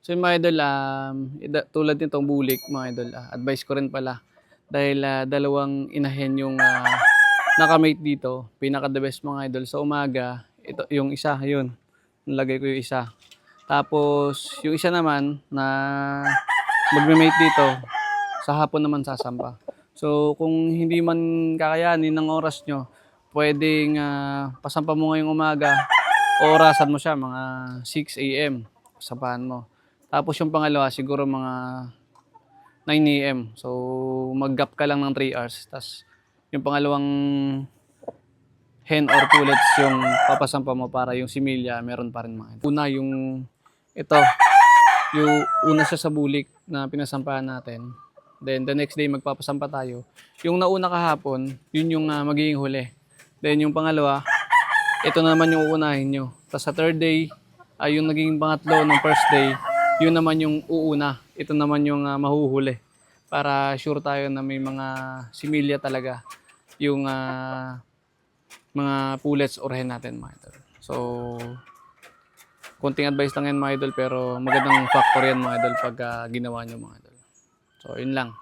So yung mga idol, tulad nitong bulik mga idol, advice ko rin pala dahil dalawang inahin yung nakamate dito, pinaka the best mga idol sa umaga, ito yung isa, yun, nilagay ko yung isa. Tapos yung isa naman na magme-mate dito, sa hapon naman sasampa. So kung hindi man kakayanin ng oras nyo, pwedeng pasampa mo ngayong umaga, orasan mo siya mga 6 AM, sampahan mo. Tapos yung pangalawa siguro mga 9 AM. So mag-gap ka lang ng 3 hours. Tapos yung pangalawang hen or pullets yung papasampa mo para yung similya meron pa rin mga. Una yung ito, yung una siya sa bulik na pinasampahan natin. Then the next day magpapasampa tayo. Yung nauna kahapon, yun yung magiging huli. Then yung pangalawa, ito naman yung uunahin nyo. Tapos sa third day, yung naging pangatlo ng first day, yun naman yung uuna. Ito naman yung mahuhuli. Para sure tayo na may mga similya talaga yung mga pullets or hen natin mga idol. So, konting advice lang yan mga idol pero magandang factor yan mga idol pag ginawa nyo mga idol. So, yun lang.